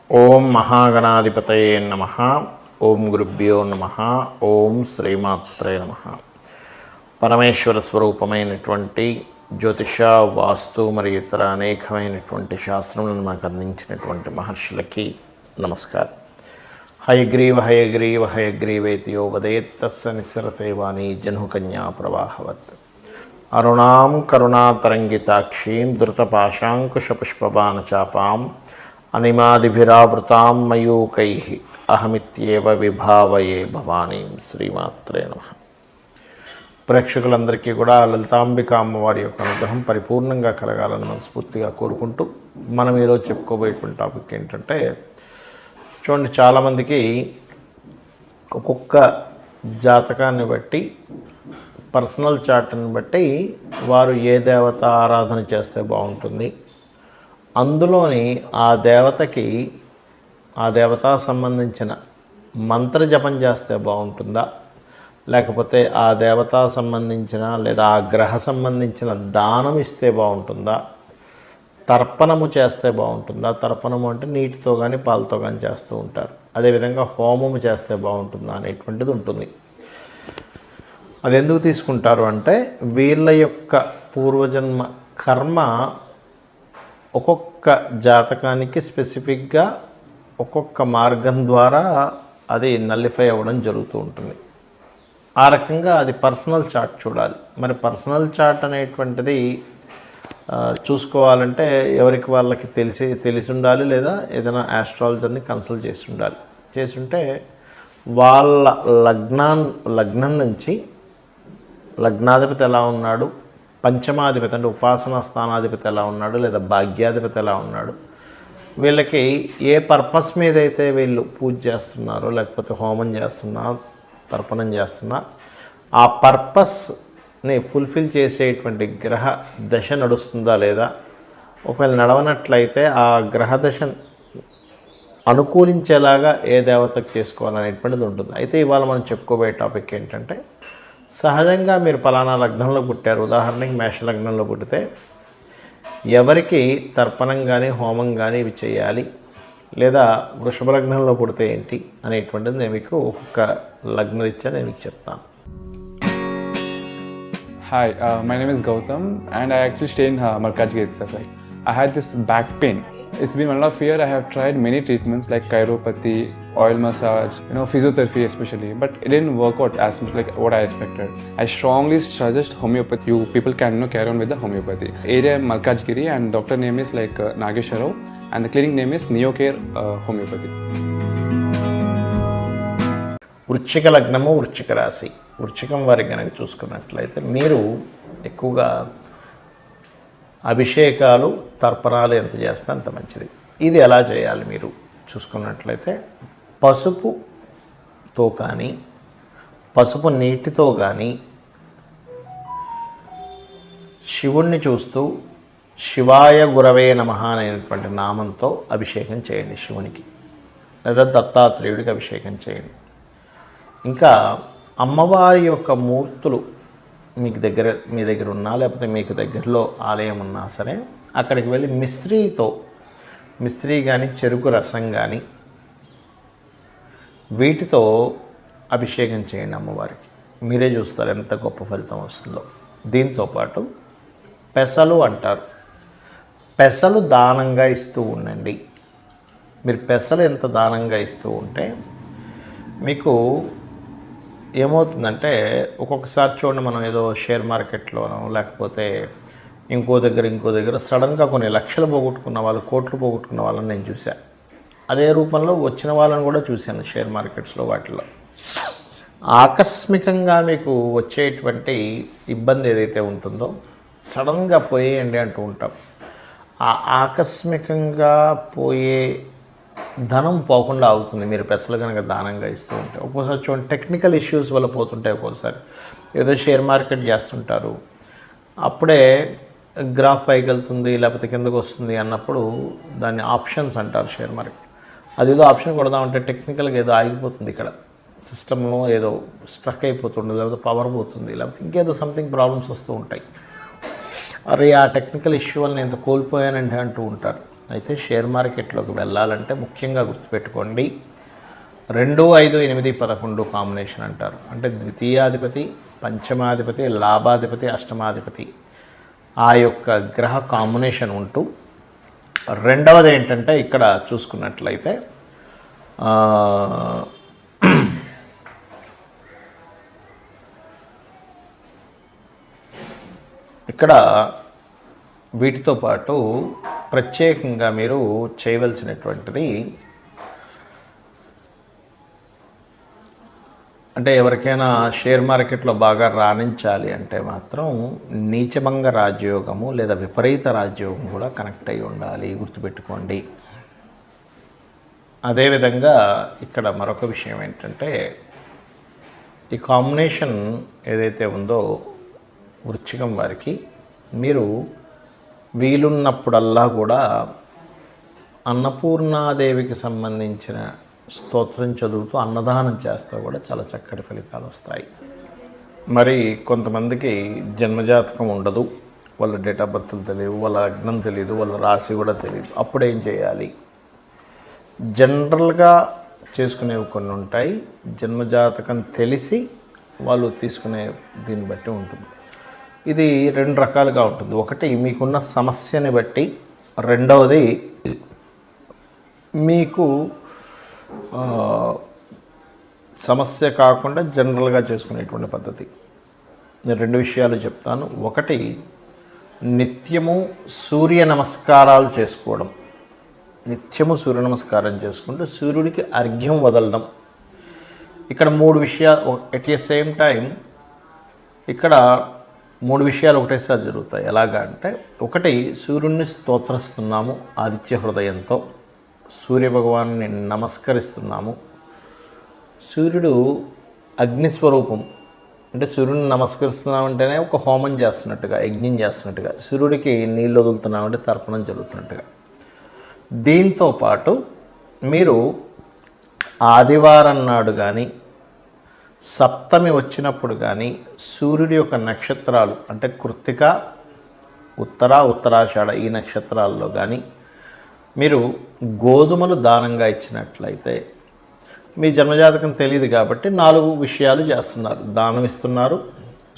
ఓం మహాగణాధిపతయే నమః. ఓం గురుభ్యో నమః. ఓం శ్రీమాత్రే నమః. పరమేశ్వర స్వరూపమైనటువంటి జ్యోతిష, వాస్తు మరియు ఇతర అనేకమైనటువంటి శాస్త్రములను మాకు అందించినటువంటి మహర్షులకి నమస్కారం. హయగ్రీవ హయగ్రీవ హయగ్రీవేతియో వదేత్తస్స నిస్సరతే వాణి జహ్నుకన్యా ప్రవాహవత్. అరుణాం కరుణాతరంగితాక్షీం ధృతపాశాంకుశపుష్పబాణచాపాం అనిమాదిభిరావృతాం మయూకైః అహమిత్యేవ విభావయే భవానీం. శ్రీమాత్రే నమః. ప్రేక్షకులందరికీ కూడా లలితాంబిక అమ్మవారి యొక్క అనుగ్రహం పరిపూర్ణంగా కలగాలని మనస్ఫూర్తిగా కోరుకుంటూ మనం ఈరోజు చెప్పుకోబోయేటువంటి టాపిక్ ఏంటంటే, చూడండి, చాలామందికి ఒక్కొక్క జాతకాన్ని బట్టి, పర్సనల్ చార్ట్ని బట్టి వారు ఏ దేవత ఆరాధన చేస్తే బాగుంటుంది, అందులోని ఆ దేవతకి ఆ దేవత సంబంధించిన మంత్ర జపం చేస్తే బాగుంటుందా, లేకపోతే ఆ దేవత సంబంధించిన లేదా ఆ గ్రహ సంబంధించిన దానం ఇస్తే బాగుంటుందా, తర్పణము చేస్తే బాగుంటుందా. తర్పణము అంటే నీటితో కానీ పాలతో కానీ చేస్తూ ఉంటారు. అదేవిధంగా హోమము చేస్తే బాగుంటుందా అనేటువంటిది ఉంటుంది. అది ఎందుకు తీసుకుంటారు అంటే, వీళ్ళ యొక్క పూర్వజన్మ కర్మ ఒక్కొక్క జాతకానికి స్పెసిఫిక్గా ఒక్కొక్క మార్గం ద్వారా అది నల్లిఫై అవ్వడం జరుగుతూ ఉంటుంది. ఆ రకంగా అది పర్సనల్ చార్ట్ చూడాలి. మరి పర్సనల్ చార్ట్ అనేటువంటిది చూసుకోవాలంటే ఎవరికి వాళ్ళకి తెలిసి ఉండాలి, లేదా ఏదైనా ఆస్ట్రాలజర్ని కన్సల్ట్ చేసి ఉంటే వాళ్ళ లగ్నం నుంచి లగ్నాధిపతి ఎలా ఉన్నాడు, పంచమాధిపతి అంటే ఉపాసనా స్థానాధిపతి ఎలా ఉన్నాడు, లేదా భాగ్యాధిపతి ఎలా ఉన్నాడు, వీళ్ళకి ఏ పర్పస్ మీద అయితే వీళ్ళు పూజ చేస్తున్నారో, లేకపోతే హోమం చేస్తున్నా, తర్పణం చేస్తున్నా, ఆ పర్పస్ని ఫుల్ఫిల్ చేసేటువంటి గ్రహ దశ నడుస్తుందా లేదా, ఒకవేళ నడవనట్లయితే ఆ గ్రహ దశ అనుకూలించేలాగా ఏ దేవతకు చేసుకోవాలనేటువంటిది ఉంటుంది. అయితే ఇవాళ మనం చెప్పుకోబోయే టాపిక్ ఏంటంటే, సహజంగా మీరు పలానా లగ్నంలో పుట్టారు, ఉదాహరణకి మేష లగ్నంలో పుట్టితే ఎవరికి తర్పణం కానీ హోమం కానీ ఇవి చేయాలి, లేదా వృషభ లగ్నంలో పుడితే ఏంటి అనేటువంటిది నేను మీకు ఒక్కొక్క లగ్నరీత్యా నేను మీకు చెప్తాను. Hi, my name is Gautam and I actually stay in Malkajgiri itself. I had this back pain. It's been 1.5 years. I have tried many treatments like chiropathy, oil massage, physiotherapy especially, but it didn't work out as much like what I expected. I strongly suggest homeopathy. You people can carry on with the homeopathy. Area Malkajgiri and doctor name is Nagesha Rao and the clinic name is Neocare Homeopathy. వృశ్చిక లగ్నము, వృశ్చిక రాశి, వృశ్చికం వారికి కనుక చూసుకున్నట్లయితే మీరు ఎక్కువగా అభిషేకాలు, తర్పణాలు ఎంత చేస్తే అంత మంచిది. ఇది ఎలా చేయాలి మీరు చూసుకున్నట్లయితే, పసుపుతో కానీ పసుపు నీటితో కానీ శివుణ్ణి చూస్తూ శివాయ గురవే నమః అనేటువంటి నామంతో అభిషేకం చేయండి శివునికి, లేదా దత్తాత్రేయుడికి అభిషేకం చేయండి. ఇంకా అమ్మవారి యొక్క మూర్తులు మీ దగ్గర ఉన్నా, లేకపోతే మీకు దగ్గరలో ఆలయం ఉన్నా సరే, అక్కడికి వెళ్ళి మిశ్రీ కానీ చెరుకు రసం కానీ వీటితో అభిషేకం చేయండి అమ్మవారికి. మీరే చూస్తారు ఎంత గొప్ప ఫలితం వస్తుందో. దీంతోపాటు పెసలు అంటారు, పెసలు దానంగా ఇస్తూ ఉండండి. మీరు పెసలు ఎంత దానంగా ఇస్తూ ఉంటే మీకు ఏమవుతుందంటే, ఒక్కొక్కసారి చూడండి, మనం ఏదో షేర్ మార్కెట్లోనో లేకపోతే ఇంకో దగ్గర సడన్గా కొన్ని లక్షలు పోగొట్టుకున్న వాళ్ళు, కోట్లు పోగొట్టుకున్న వాళ్ళని నేను చూశాను. అదే రూపంలో వచ్చిన వాళ్ళని కూడా చూశాను షేర్ మార్కెట్స్లో. వాటిలో ఆకస్మికంగా మీకు వచ్చేటువంటి ఇబ్బంది ఏదైతే ఉంటుందో, సడన్గా పోయేయండి అంటూ ఉంటాం. ఆ ఆకస్మికంగా పోయే ధనం పోకుండా అవుతుంది మీరు పెసలు కనుక దానంగా ఇస్తూ ఉంటే. ఒక్కోసారి చూడండి, టెక్నికల్ ఇష్యూస్ వల్ల పోతుంటాయి. ఒక్కోసారి ఏదో షేర్ మార్కెట్ చేస్తుంటారు, అప్పుడే గ్రాఫ్ పైకి వెళ్తుంది లేకపోతే కిందకు వస్తుంది అన్నప్పుడు దాన్ని ఆప్షన్స్ అంటారు షేర్ మార్కెట్. అదేదో ఆప్షన్ కొడదామంటే టెక్నికల్గా ఏదో ఆగిపోతుంది, ఇక్కడ సిస్టంలో ఏదో స్ట్రక్ అయిపోతుంది, లేకపోతే పవర్ పోతుంది, లేకపోతే ఇంకేదో సంథింగ్ ప్రాబ్లమ్స్ వస్తూ ఉంటాయి. అరే ఆ టెక్నికల్ ఇష్యూ వల్ల నేను ఎంత కోల్పోయానంటే అంటూ ఉంటారు. అయితే షేర్ మార్కెట్లోకి వెళ్ళాలంటే ముఖ్యంగా గుర్తుపెట్టుకోండి 2, 5, 8, 11 కాంబినేషన్ అంటారు. అంటే ద్వితీయాధిపతి, పంచమాధిపతి, లాభాధిపతి, అష్టమాధిపతి ఆ యొక్క గ్రహ కాంబినేషన్ ఉంటూ, రెండవది ఏంటంటే ఇక్కడ చూసుకున్నట్లయితే ఇక్కడ వీటితో పాటు ప్రత్యేకంగా మీరు చేయవలసినటువంటిది, అంటే ఎవరికైనా షేర్ మార్కెట్లో బాగా రాణించాలి అంటే మాత్రం నీచభంగ రాజయోగము లేదా విపరీత రాజయోగం కూడా కనెక్ట్ అయి ఉండాలి, గుర్తుపెట్టుకోండి. అదేవిధంగా ఇక్కడ మరొక విషయం ఏంటంటే ఈ కాంబినేషన్ ఏదైతే ఉందో వృశ్చికం వారికి, మీరు వీలున్నప్పుడల్లా కూడా అన్నపూర్ణాదేవికి సంబంధించిన స్తోత్రం చదువుతూ అన్నదానం చేస్తూ కూడా చాలా చక్కటి ఫలితాలు వస్తాయి. మరి కొంతమందికి జన్మజాతకం ఉండదు, వాళ్ళ డేట్ ఆఫ్ బర్త్లు తెలియదు, వాళ్ళ లగ్నం తెలియదు, వాళ్ళ రాశి కూడా తెలియదు. అప్పుడు ఏం చేయాలి? జనరల్గా చేసుకునేవి కొన్ని ఉంటాయి, జన్మజాతకం తెలిసి వాళ్ళు తీసుకునే దీన్ని బట్టి ఉంటుంది. ఇది 2 రకాలుగా ఉంటుంది. ఒకటి మీకున్న సమస్యని బట్టి, రెండవది మీకు సమస్య కాకుండా జనరల్గా చేసుకునేటువంటి పద్ధతి. నేను 2 విషయాలు చెప్తాను. ఒకటి, నిత్యము సూర్య నమస్కారాలు చేసుకోవడం. నిత్యము సూర్య నమస్కారం చేసుకుంటూ సూర్యుడికి అర్ఘ్యం వదలడం. ఇక్కడ 3 విషయాలు ఎట్ ఎ సేమ్ టైం ఇక్కడ 3 విషయాలు ఒకటేసారి జరుగుతాయి. ఎలాగా అంటే, ఒకటి, సూర్యుడిని స్తోత్రిస్తున్నాము ఆదిత్య హృదయంతో, సూర్యభగవాన్ని నమస్కరిస్తున్నాము. సూర్యుడు అగ్నిస్వరూపం, అంటే సూర్యుడిని నమస్కరిస్తున్నామంటేనే ఒక హోమం చేస్తున్నట్టుగా, యజ్ఞం చేస్తున్నట్టుగా, సూర్యుడికి నీళ్ళు వదులుతున్నామంటే తర్పణం జరుగుతున్నట్టుగా. దీంతో పాటు మీరు ఆదివారం నాడు కానీ, సప్తమి వచ్చినప్పుడు కానీ, సూర్యుడి యొక్క నక్షత్రాలు అంటే కృత్తిక, ఉత్తరాషాఢ ఈ నక్షత్రాల్లో కానీ మీరు గోధుమలు దానంగా ఇచ్చినట్లయితే, మీ జన్మజాతకం తెలియదు కాబట్టి 4 విషయాలు చేస్తున్నారు. దానం ఇస్తున్నారు,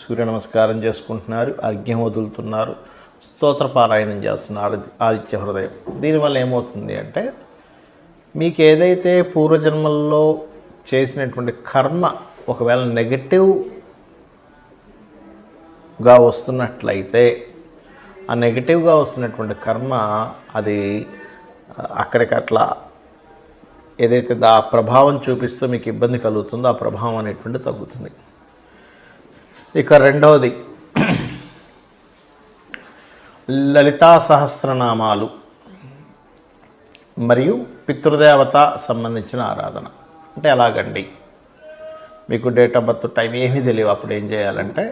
సూర్య నమస్కారం చేసుకుంటున్నారు, అర్ఘ్యం వదులుతున్నారు, స్తోత్రపారాయణం చేస్తున్నారు ఆదిత్య హృదయం. దీనివల్ల ఏమవుతుంది అంటే, మీకు ఏదైతే పూర్వజన్మల్లో చేసినటువంటి కర్మ ఒకవేళ నెగటివ్గా వస్తున్నట్లయితే, ఆ నెగటివ్గా వస్తున్నటువంటి కర్మ అది అక్కడికి అట్లా ఏదైతే ఆ ప్రభావం చూపిస్తూ మీకు ఇబ్బంది కలుగుతుందో ఆ ప్రభావం అనేటువంటి తగ్గుతుంది. ఇక రెండవది, లలితా సహస్రనామాలు మరియు పితృదేవత సంబంధించిన ఆరాధన. అంటే ఎలాగండి? మీకు డేట్ ఆఫ్ బర్త్ టైం ఏమీ తెలియవు, అప్పుడు ఏం చేయాలంటే,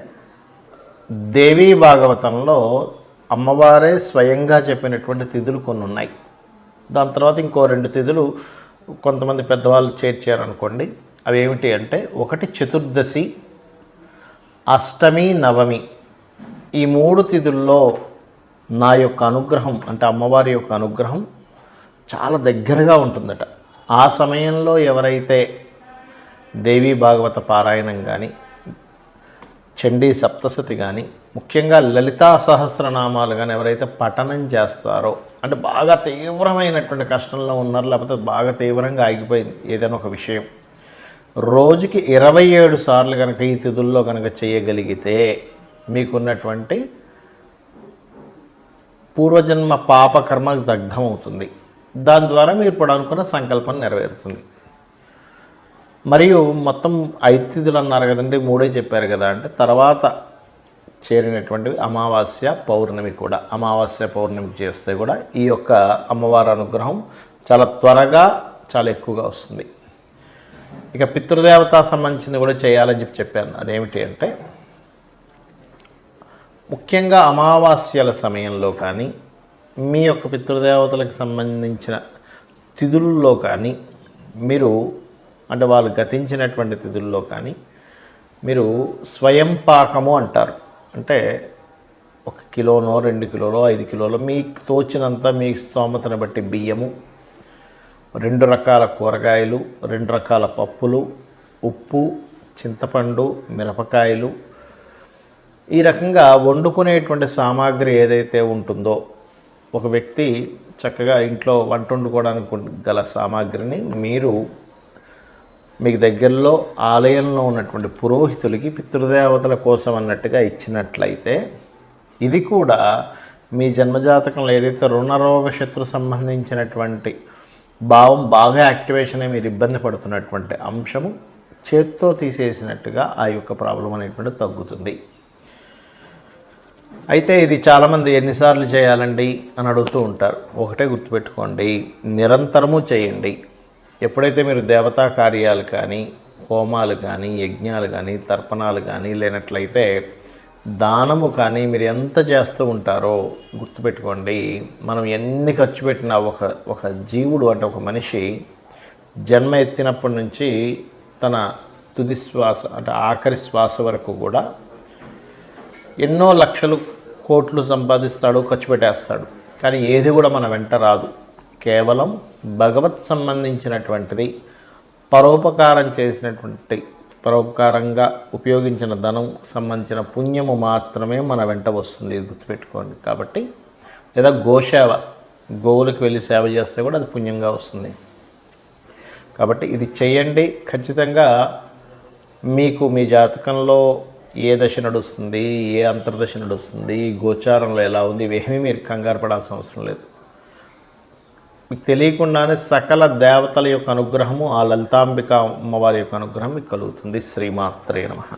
దేవీ భాగవతంలో అమ్మవారే స్వయంగా చెప్పినటువంటి తిథులు కొన్ని ఉన్నాయి. దాని తర్వాత ఇంకో 2 తిథులు కొంతమంది పెద్దవాళ్ళు చేర్చారనుకోండి. అవి ఏమిటి అంటే, ఒకటి చతుర్దశి, అష్టమి, నవమి. ఈ 3 తిథుల్లో నా యొక్క అనుగ్రహం అంటే అమ్మవారి యొక్క అనుగ్రహం చాలా దగ్గరగా ఉంటుందట. ఆ సమయంలో ఎవరైతే దేవీ భాగవత పారాయణం కానీ, చండీ సప్తశతి కానీ, ముఖ్యంగా లలితా సహస్రనామాలు కానీ ఎవరైతే పఠనం చేస్తారో, అంటే బాగా తీవ్రమైనటువంటి కష్టంలో ఉన్నారు, లేకపోతే బాగా తీవ్రంగా ఆగిపోయింది ఏదైనా ఒక విషయం, రోజుకి 27 సార్లు కనుక ఈ తిథుల్లో కనుక చేయగలిగితే మీకున్నటువంటి పూర్వజన్మ పాపకర్మ దగ్ధం అవుతుంది. దాని ద్వారా మీరు ఇప్పుడు అనుకున్న సంకల్పం నెరవేరుతుంది. మరియు మొత్తం 5 తిథులు అన్నారు కదండి, 3 చెప్పారు కదా. అంటే తర్వాత చేరినటువంటివి అమావాస్య, పౌర్ణమి కూడా. అమావాస్య, పౌర్ణమి చేస్తే కూడా ఈ యొక్క అమ్మవారి అనుగ్రహం చాలా త్వరగా, చాలా ఎక్కువగా వస్తుంది. ఇక పితృదేవత సంబంధించింది కూడా చేయాలని చెప్పాను. అదేమిటి అంటే, ముఖ్యంగా అమావాస్యల సమయంలో కానీ, మీ యొక్క పితృదేవతలకు సంబంధించిన తిథుల్లో కానీ మీరు, అంటే వాళ్ళు గతించినటువంటి తిథుల్లో కానీ మీరు స్వయం పాకము అంటారు. అంటే 1 కిలోనో 2 కిలోలో 5 కిలోలో మీకు తోచినంత మీ స్తోమతను బట్టి బియ్యము, 2 రకాల కూరగాయలు, 2 రకాల పప్పులు, ఉప్పు, చింతపండు, మిరపకాయలు, ఈ రకంగా వండుకునేటువంటి సామాగ్రి ఏదైతే ఉంటుందో ఒక వ్యక్తి చక్కగా ఇంట్లో వంట వండుకోవడానికి గల సామాగ్రిని మీరు మీకు దగ్గరలో ఆలయంలో ఉన్నటువంటి పురోహితులకి పితృదేవతల కోసం అన్నట్టుగా ఇచ్చినట్లయితే ఇది కూడా మీ జన్మజాతకంలో ఏదైతే రుణరోగ శత్రు సంబంధించినటువంటి భావం బాగా యాక్టివేషన్ అయి మీరు ఇబ్బంది పడుతున్నటువంటి అంశము చేత్తో తీసేసినట్టుగా ఆ యొక్క ప్రాబ్లం అనేటువంటి తగ్గుతుంది. అయితే ఇది చాలామంది ఎన్నిసార్లు చేయాలండి అని అడుగుతూ ఉంటారు. ఒకటే గుర్తుపెట్టుకోండి, నిరంతరము చేయండి. ఎప్పుడైతే మీరు దేవతా కార్యాలు కానీ, హోమాలు కానీ, యజ్ఞాలు కానీ, తర్పణాలు కానీ లేనట్లయితే దానము కానీ మీరు ఎంత చేస్తూ ఉంటారో గుర్తుపెట్టుకోండి, మనం ఎన్ని ఖర్చు పెట్టినా ఒక జీవుడు అంటే ఒక మనిషి జన్మ ఎత్తినప్పటి నుంచి తన తుది శ్వాస అంటే ఆఖరి శ్వాస వరకు కూడా ఎన్నో లక్షలు కోట్లు సంపాదిస్తాడు, ఖర్చు పెట్టేస్తాడు. కానీ ఏది కూడా మన వెంట రాదు. కేవలం భగవత్ సంబంధించినటువంటిది పరోపకారం చేసినటువంటి పరోపకారంగా ఉపయోగించిన ధనం సంబంధించిన పుణ్యము మాత్రమే మన వెంట వస్తుంది. ఇది గుర్తుపెట్టుకోండి. కాబట్టి లేదా గోసేవ, గోవులకు వెళ్ళి సేవ చేస్తే కూడా అది పుణ్యంగా వస్తుంది. కాబట్టి ఇది చేయండి. ఖచ్చితంగా మీకు మీ జాతకంలో ఏ దశ నడుస్తుంది, ఏ అంతర్దశ నడుస్తుంది, గోచారంలో ఎలా ఉంది, ఇవేమీ మీరు కంగారు పడాల్సిన అవసరం లేదు. మీకు తెలియకుండానే సకల దేవతల యొక్క అనుగ్రహము, ఆ లలితాంబిక అమ్మవారి యొక్క అనుగ్రహం మీకు కలుగుతుంది. శ్రీమాత్రే నమః.